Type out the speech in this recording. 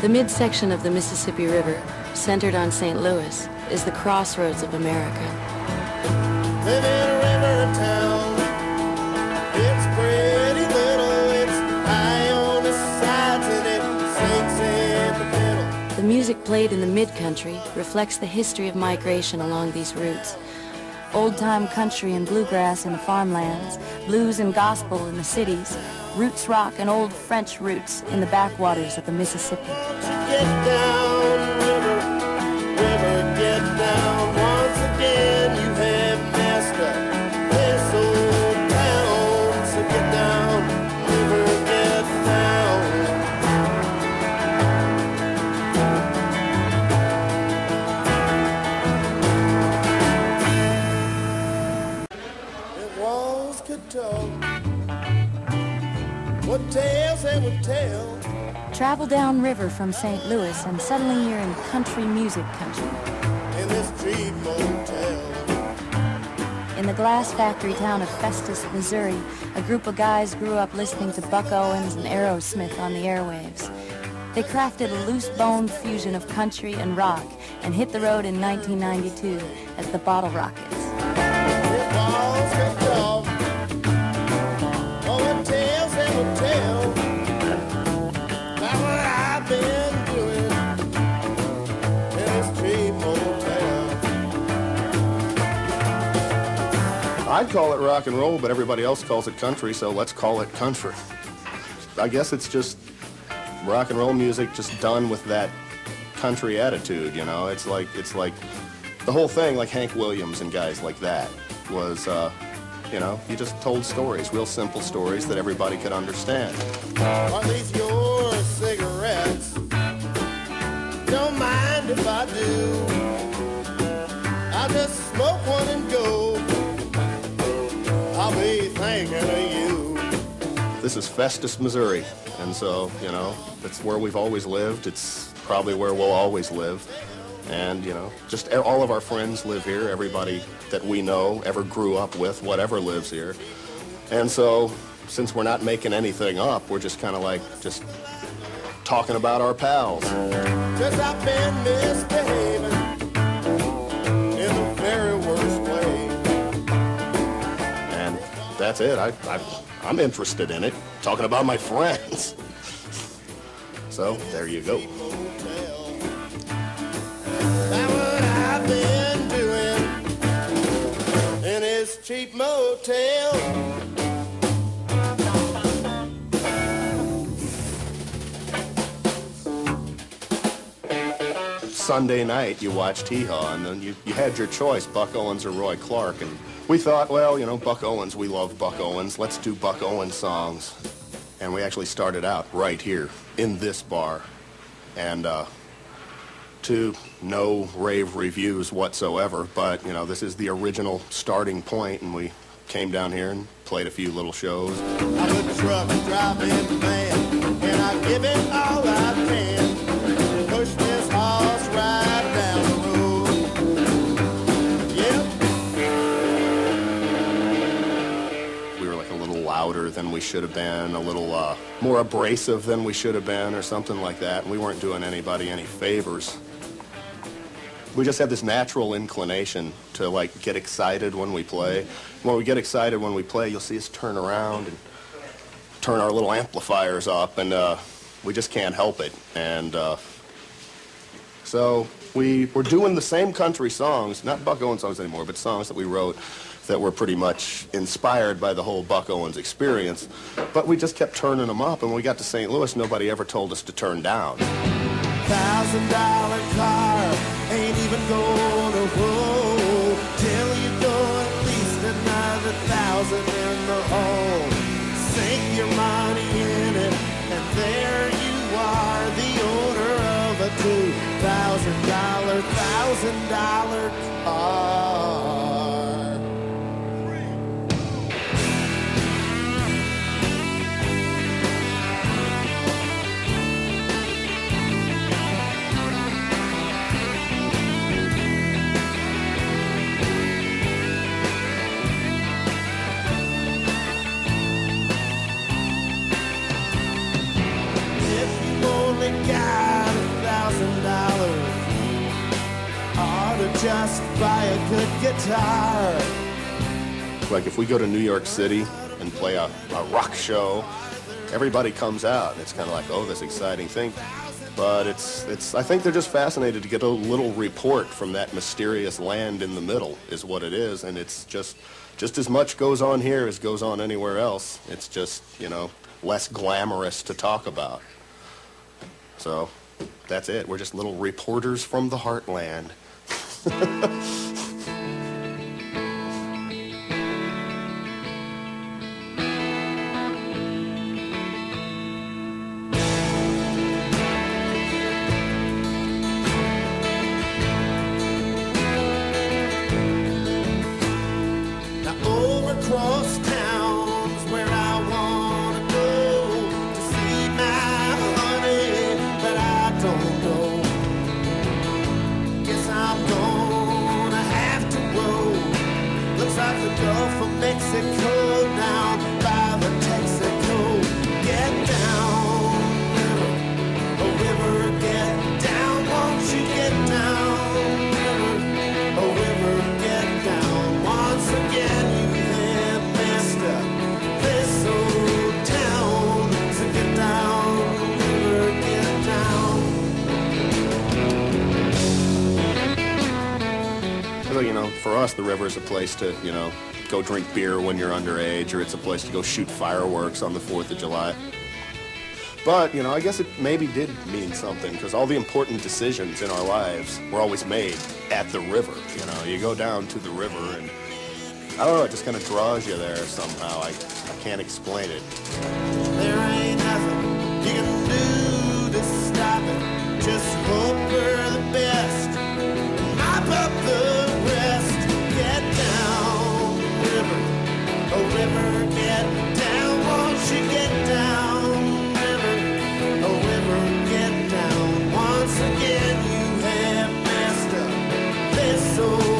The midsection of the Mississippi River, centered on St. Louis, is the crossroads of America. Live in a river town. It's pretty little. It's high on the sides and it sinks in the middle. The music played in the mid-country reflects the history of migration along these routes. Old-time country and bluegrass in the farmlands, blues and gospel in the cities, roots rock and old French roots in the backwaters of the Mississippi. Get down, river, river, get down. Once again you have messed up this old town. So get down, river, get down. If walls could talk, what tales they would tell. Travel downriver from St. Louis and suddenly you're in country music country. In this cheap motel. In the glass factory town of Festus, Missouri, a group of guys grew up listening to Buck Owens and Aerosmith on the airwaves. They crafted a loose-boned fusion of country and rock and hit the road in 1992 as the Bottle Rockets. If walls could talk, oh, what tales they would tell. That's what I've been doing in this cheap motel. I'd call it rock and roll, but everybody else calls it country, so let's call it country. I guess it's just rock and roll music just done with that country attitude, you know? It's like the whole thing, like Hank Williams and guys like that, was, you know, you just told stories, real simple stories that everybody could understand. Are these your cigarettes? Don't mind if I do. I'll just smoke one and go. I'll be thinking of you. This is Festus, Missouri, and so, you know, it's where we've always lived. It's probably where we'll always live. And, you know, just all of our friends live here. Everybody that we know, ever grew up with, whatever lives here. And so, since we're not making anything up, we're just kind of like, just talking about our pals. 'Cause I've been misbehaving in the very worst way. And that's it. I'm interested in it, talking about my friends. So, there you go. That's what I've been doing in this cheap motel. Sunday night, you watched Hee-Haw, and then you had your choice, Buck Owens or Roy Clark. And we thought, well, you know, Buck Owens, we love Buck Owens. Let's do Buck Owens songs. And we actually started out right here in this bar. And to no rave reviews whatsoever, but, you know, this is the original starting point, and we came down here and played a few little shows. I put the truck driving the van, and I give it all I can. Push this horse right down the road. Yep. We were like a little louder than we should have been, a little more abrasive than we should have been, or something like that, and we weren't doing anybody any favors. We just have this natural inclination to, like, get excited when we play. When we get excited when we play, you'll see us turn around and turn our little amplifiers up, and we just can't help it. And so we're doing the same country songs, not Buck Owens songs anymore, but songs that we wrote that were pretty much inspired by the whole Buck Owens experience. But we just kept turning them up, and when we got to St. Louis, nobody ever told us to turn down. $1,000 car ain't even gonna roll till you go at least another 1,000 in the hole. Sink your money in it, and there you are, the owner of a $2,000 car. Got just buy a good guitar. Like if we go to New York City and play a rock show, everybody comes out. It's kind of like, oh, this exciting thing. But I think they're just fascinated to get a little report from that mysterious land in the middle is what it is. And it's just as much goes on here as goes on anywhere else. It's just, you know, less glamorous to talk about. So that's it. We're just little reporters from the heartland. Across town's where I wanna go to see my honey, but I don't know. Guess I'm gonna have to roll. Looks like the Gulf of Mexico down by the Texaco. Get down, river, oh river, get down, won't you get down, river, oh river, get down once again. This old town, so get down, river, get down. So, you know, for us, the river is a place to, you know, go drink beer when you're underage, or it's a place to go shoot fireworks on the 4th of July. But, you know, I guess it maybe did mean something, because all the important decisions in our lives were always made at the river. You know, you go down to the river and I don't know, it just kind of draws you there somehow. I can't explain it. There ain't nothing you can do to stop it. Just hope for the best. Mop up the rest. Get down, river. Oh, river, get down. Won't you get down, river? Oh, river, get down. Once again, you have messed up this old